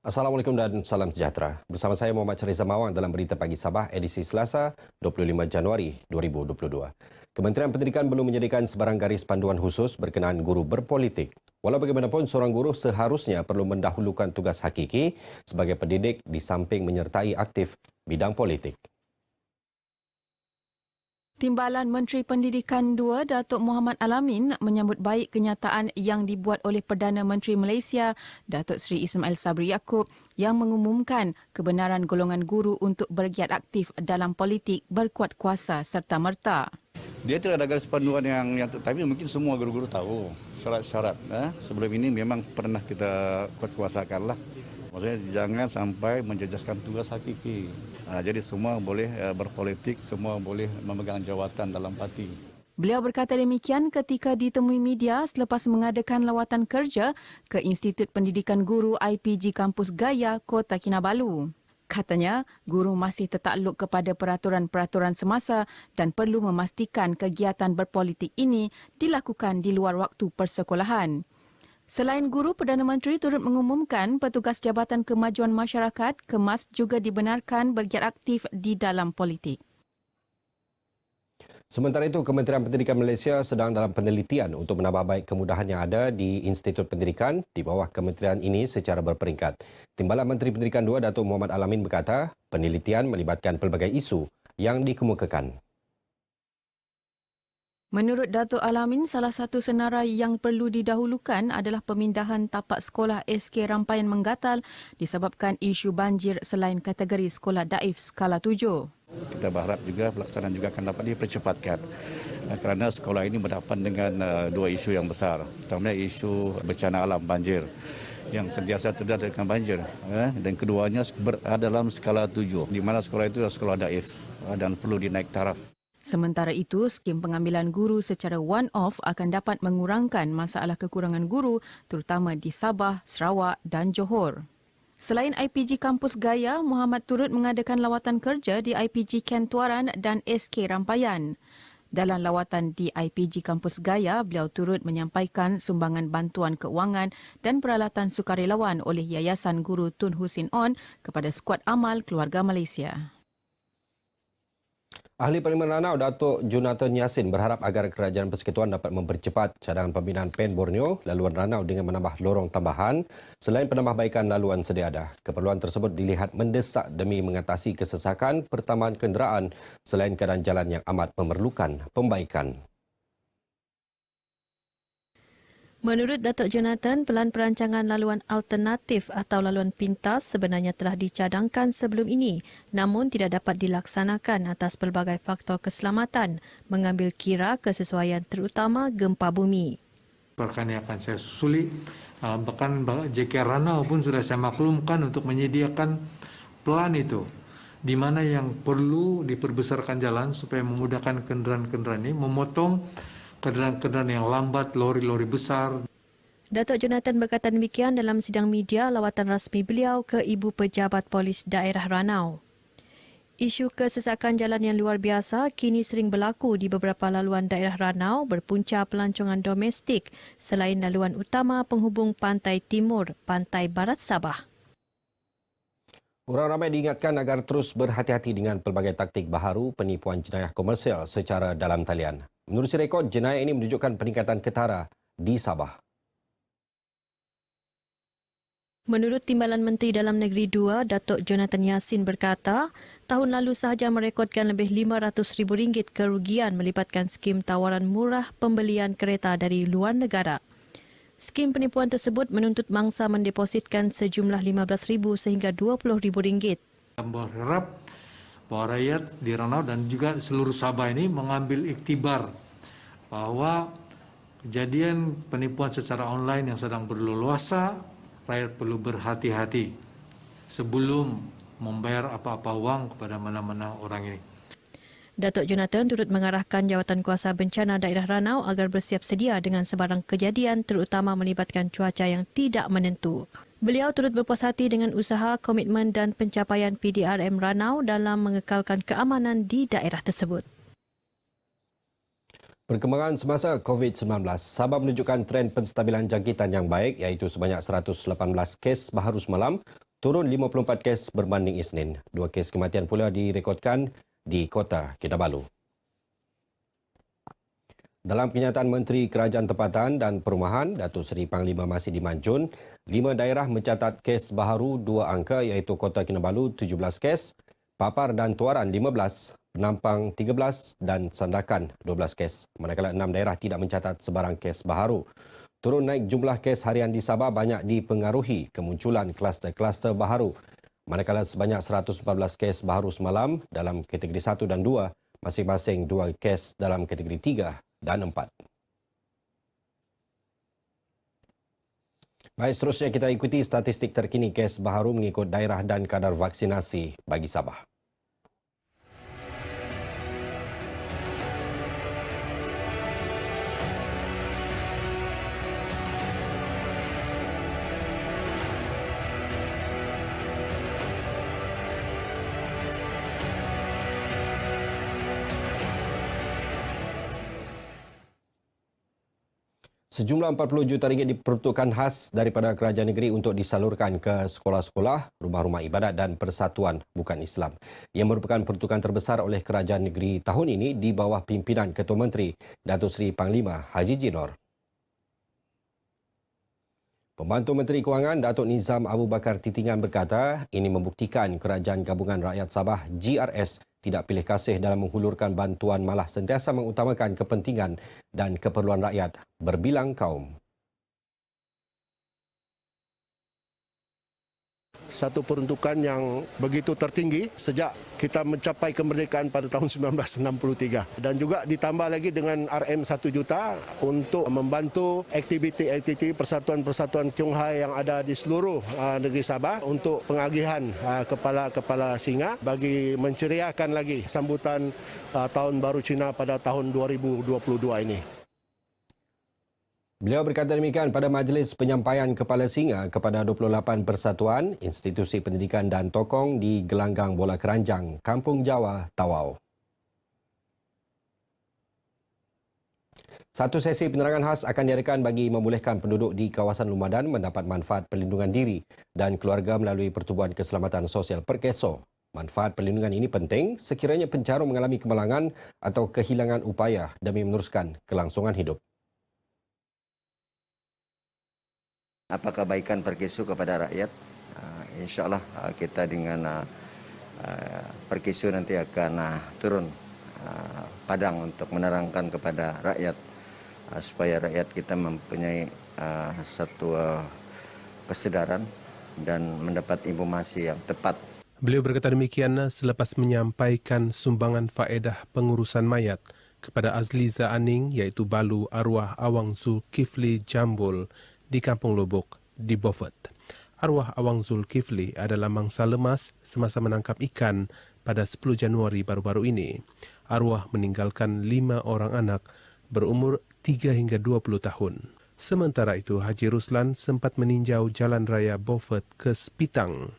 Assalamualaikum dan salam sejahtera. Bersama saya Muhammad Syariza Mawang dalam Berita Pagi Sabah edisi Selasa 25 Januari 2022. Kementerian Pendidikan belum menyediakan sebarang garis panduan khusus berkenaan guru berpolitik. Walau bagaimanapun, seorang guru seharusnya perlu mendahulukan tugas hakiki sebagai pendidik di samping menyertai aktif bidang politik. Timbalan Menteri Pendidikan II, Datuk Muhammad Alamin menyambut baik kenyataan yang dibuat oleh Perdana Menteri Malaysia, Datuk Seri Ismail Sabri Yaakob yang mengumumkan kebenaran golongan guru untuk bergiat aktif dalam politik berkuat kuasa serta-merta. Dia tidak ada garis panduan yang tapi mungkin semua guru-guru tahu syarat-syarat. Sebelum ini memang pernah kita kuat-kuasakan lah. Maksudnya jangan sampai menjejaskan tugas hakiki. Jadi semua boleh berpolitik, semua boleh memegang jawatan dalam parti. Beliau berkata demikian ketika ditemui media selepas mengadakan lawatan kerja ke Institut Pendidikan Guru IPG Kampus Gaya, Kota Kinabalu. Katanya, guru masih tertakluk kepada peraturan-peraturan semasa dan perlu memastikan kegiatan berpolitik ini dilakukan di luar waktu persekolahan. Selain guru, Perdana Menteri turut mengumumkan petugas Jabatan Kemajuan Masyarakat (KEMAS) juga dibenarkan bergiat aktif di dalam politik. Sementara itu, Kementerian Pendidikan Malaysia sedang dalam penelitian untuk menambah baik kemudahan yang ada di Institut Pendidikan di bawah kementerian ini secara berperingkat. Timbalan Menteri Pendidikan II, Datuk Muhammad Alamin berkata, penelitian melibatkan pelbagai isu yang dikemukakan. Menurut Datuk Alamin, salah satu senarai yang perlu didahulukan adalah pemindahan tapak sekolah SK Rampaian Menggatal disebabkan isu banjir selain kategori sekolah daif skala 7. Kita berharap juga pelaksanaan juga akan dapat dipercepatkan kerana sekolah ini berhadapan dengan dua isu yang besar. Pertama isu bencana alam banjir yang sentiasa terjadi dengan banjir dan keduanya berada dalam skala 7 di mana sekolah itu adalah sekolah daif dan perlu dinaik taraf. Sementara itu, skim pengambilan guru secara one-off akan dapat mengurangkan masalah kekurangan guru terutama di Sabah, Sarawak dan Johor. Selain IPG Kampus Gaya, Muhammad turut mengadakan lawatan kerja di IPG Ken Tuaran dan SK Rampaian. Dalam lawatan di IPG Kampus Gaya, beliau turut menyampaikan sumbangan bantuan keuangan dan peralatan sukarelawan oleh Yayasan Guru Tun Husin On kepada skuad amal keluarga Malaysia. Ahli Parlimen Ranau Datuk Jonathan Yassin berharap agar Kerajaan Persekutuan dapat mempercepat cadangan pembinaan PEN Borneo laluan Ranau dengan menambah lorong tambahan selain penambahbaikan laluan sedia ada. Keperluan tersebut dilihat mendesak demi mengatasi kesesakan pertambahan kenderaan selain keadaan jalan yang amat memerlukan pembaikan. Menurut Datuk Jonathan, pelan perancangan laluan alternatif atau laluan pintas sebenarnya telah dicadangkan sebelum ini namun tidak dapat dilaksanakan atas pelbagai faktor keselamatan mengambil kira kesesuaian terutama gempa bumi. Perkara ini akan saya susuli, bahkan JK Ranau pun sudah saya maklumkan untuk menyediakan pelan itu di mana yang perlu diperbesarkan jalan supaya memudahkan kendaraan-kendaraan ini, memotong kendaraan-kendaraan yang lambat, lori-lori besar. Datuk Jonathan berkata demikian dalam sidang media lawatan rasmi beliau ke Ibu Pejabat Polis Daerah Ranau. Isu kesesakan jalan yang luar biasa kini sering berlaku di beberapa laluan daerah Ranau berpunca pelancongan domestik selain laluan utama penghubung pantai timur, pantai barat Sabah. Orang ramai diingatkan agar terus berhati-hati dengan pelbagai taktik baharu penipuan jenayah komersial secara dalam talian. Menerusi rekod, jenayah ini menunjukkan peningkatan ketara di Sabah. Menurut Timbalan Menteri Dalam Negeri II, Datuk Jonathan Yassin berkata, tahun lalu sahaja merekodkan lebih RM500,000 kerugian melibatkan skim tawaran murah pembelian kereta dari luar negara. Skim penipuan tersebut menuntut mangsa mendepositkan sejumlah RM15,000 sehingga RM20,000. Berharap bahawa rakyat di Ranau dan juga seluruh Sabah ini mengambil iktibar bahawa kejadian penipuan secara online yang sedang berleluasa, rakyat perlu berhati-hati sebelum membayar apa-apa wang kepada mana-mana orang ini. Datuk Jonathan turut mengarahkan Jawatan Kuasa Bencana Daerah Ranau agar bersiap sedia dengan sebarang kejadian terutama melibatkan cuaca yang tidak menentu. Beliau turut berpuas hati dengan usaha, komitmen dan pencapaian PDRM Ranau dalam mengekalkan keamanan di daerah tersebut. Perkembangan semasa COVID-19, Sabah menunjukkan tren penstabilan jangkitan yang baik iaitu sebanyak 118 kes baharu semalam, turun 54 kes berbanding Isnin. 2 kes kematian pula direkodkan di Kota Kinabalu. Dalam kenyataan Menteri Kerajaan Tempatan dan Perumahan, Datuk Seri Panglima Masih Dimanjun, 5 daerah mencatat kes baharu 2 angka iaitu Kota Kinabalu 17 kes, Papar dan Tuaran 15, Penampang 13 dan Sandakan 12 kes. Manakala 6 daerah tidak mencatat sebarang kes baharu. Turun naik jumlah kes harian di Sabah banyak dipengaruhi kemunculan kluster-kluster baharu. Manakala sebanyak 114 kes baharu semalam dalam kategori 1 dan 2, masing-masing 2 kes dalam kategori 3 dan 4. Baik, seterusnya kita ikuti statistik terkini kes baharu mengikut daerah dan kadar vaksinasi bagi Sabah. Sejumlah 40 juta ringgit diperuntukkan khas daripada kerajaan negeri untuk disalurkan ke sekolah-sekolah, rumah-rumah ibadat dan persatuan bukan Islam. Ia merupakan peruntukan terbesar oleh kerajaan negeri tahun ini di bawah pimpinan Ketua Menteri Datuk Seri Panglima Haji Jinor. Pembantu Menteri Kewangan Datuk Nizam Abu Bakar Titingan berkata, ini membuktikan Kerajaan Gabungan Rakyat Sabah GRS tidak pilih kasih dalam menghulurkan bantuan, malah sentiasa mengutamakan kepentingan dan keperluan rakyat berbilang kaum. Satu peruntukan yang begitu tertinggi sejak kita mencapai kemerdekaan pada tahun 1963. Dan juga ditambah lagi dengan RM 1 juta untuk membantu aktiviti-aktiviti persatuan-persatuan Tionghoa yang ada di seluruh negeri Sabah untuk pengagihan kepala-kepala singa bagi menceriakan lagi sambutan Tahun Baru Cina pada tahun 2022 ini. Beliau berkata demikian pada majlis penyampaian Kepala Singa kepada 28 persatuan, institusi pendidikan dan tokong di Gelanggang Bola Keranjang, Kampung Jawa, Tawau. Satu sesi penerangan khas akan diadakan bagi membolehkan penduduk di kawasan Lumadan mendapat manfaat perlindungan diri dan keluarga melalui Pertubuhan Keselamatan Sosial Perkeso. Manfaat perlindungan ini penting sekiranya pencarum mengalami kemalangan atau kehilangan upaya demi meneruskan kelangsungan hidup. Apa kebaikan Perkeso kepada rakyat? InsyaAllah kita dengan Perkeso nanti akan turun padang untuk menerangkan kepada rakyat supaya rakyat kita mempunyai satu kesedaran dan mendapat informasi yang tepat. Beliau berkata demikian selepas menyampaikan sumbangan faedah pengurusan mayat kepada Azliza Aning iaitu balu arwah Awang Zulkifli Jambul di Kampung Lobok di Beaufort. Arwah Awang Zulkifli adalah mangsa lemas semasa menangkap ikan pada 10 Januari baru-baru ini. Arwah meninggalkan 5 orang anak berumur 3 hingga 20 tahun. Sementara itu, Haji Ruslan sempat meninjau Jalan Raya Beaufort ke Sepitang.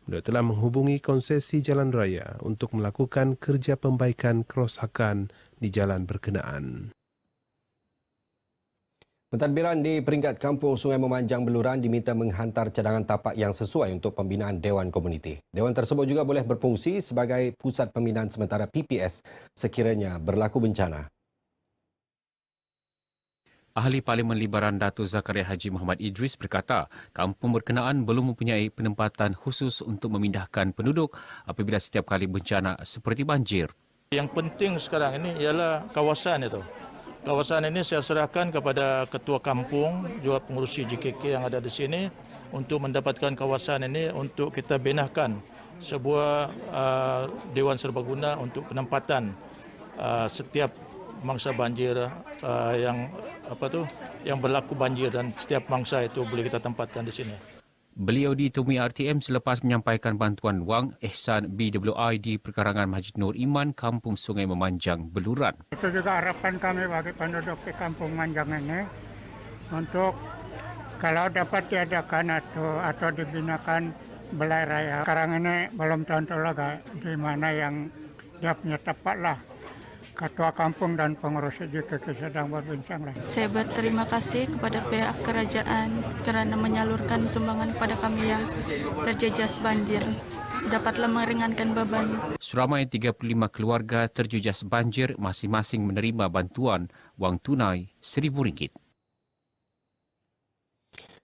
Beliau telah menghubungi konsesi jalan raya untuk melakukan kerja pembaikan kerosakan di jalan berkenaan. Pentadbiran di peringkat Kampung Sungai Memanjang Beluran diminta menghantar cadangan tapak yang sesuai untuk pembinaan Dewan Komuniti. Dewan tersebut juga boleh berfungsi sebagai pusat pembinaan sementara PPS sekiranya berlaku bencana. Ahli Parlimen Libaran Datuk Zakaria Haji Muhammad Idris berkata, kampung berkenaan belum mempunyai penempatan khusus untuk memindahkan penduduk apabila setiap kali bencana seperti banjir. Yang penting sekarang ini ialah kawasan itu. Kawasan ini saya serahkan kepada ketua kampung, juga pengurusi JKK yang ada di sini untuk mendapatkan kawasan ini untuk kita benahkan sebuah Dewan Serbaguna untuk penempatan setiap mangsa banjir yang berlaku banjir dan setiap mangsa itu boleh kita tempatkan di sini. Beliau ditemui RTM selepas menyampaikan bantuan wang Ihsan BWI di perkarangan Masjid Nur Iman, Kampung Sungai Memanjang, Beluran. Itu juga harapan kami bagi penduduk di Kampung Manjang ini untuk kalau dapat diadakan atau dibinakan belai raya. Sekarang ini belum tentu lagi di mana yang dia punya tepat lah. Ketua Kampung dan pengurus JKK sedang berbincang lah. Saya berterima kasih kepada pihak kerajaan kerana menyalurkan sumbangan kepada kami yang terjejas banjir. Dapatlah meringankan beban. Seramai 35 keluarga terjejas banjir masing-masing menerima bantuan wang tunai RM1,000.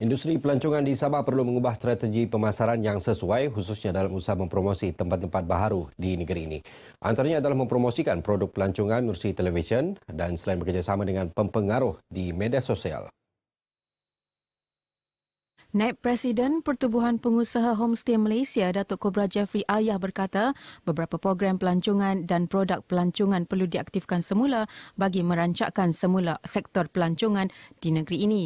Industri pelancongan di Sabah perlu mengubah strategi pemasaran yang sesuai khususnya dalam usaha mempromosi tempat-tempat baharu di negeri ini. Antaranya adalah mempromosikan produk pelancongan melalui televisyen dan selain bekerjasama dengan pempengaruh di media sosial. Naib Presiden Pertubuhan Pengusaha Homestay Malaysia, Datuk Kobra Jeffrey Ayah berkata, beberapa program pelancongan dan produk pelancongan perlu diaktifkan semula bagi merancakkan semula sektor pelancongan di negeri ini.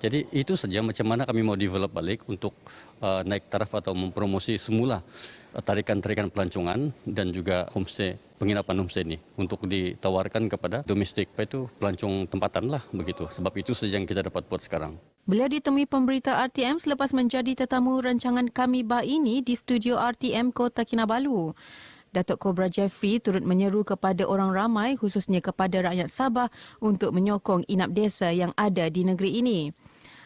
Jadi itu saja macam mana kami mau develop balik untuk naik taraf atau mempromosi semula tarikan-tarikan pelancongan dan juga homestay, penginapan homestay ini untuk ditawarkan kepada domestik. Itu pelancong tempatan lah begitu. Sebab itu saja yang kita dapat buat sekarang. Beliau ditemui pemberita RTM selepas menjadi tetamu rancangan Kami Bah ini di studio RTM Kota Kinabalu. Datuk Kobra Jeffrey turut menyeru kepada orang ramai khususnya kepada rakyat Sabah untuk menyokong inap desa yang ada di negeri ini.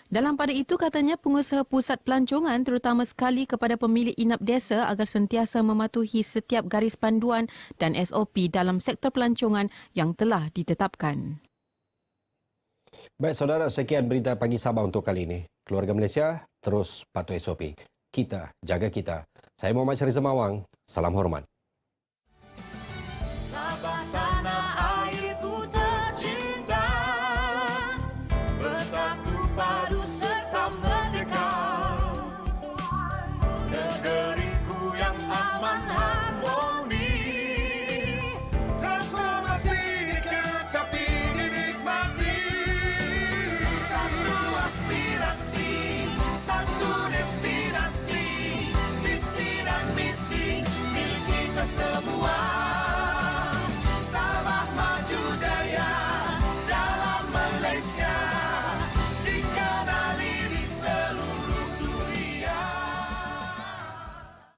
Dalam pada itu katanya pengusaha pusat pelancongan terutama sekali kepada pemilik inap desa agar sentiasa mematuhi setiap garis panduan dan SOP dalam sektor pelancongan yang telah ditetapkan. Baik saudara, sekian berita pagi Sabah untuk kali ini. Keluarga Malaysia terus patuh SOP. Kita jaga kita. Saya Muhammad Syariza Mawang. Salam hormat.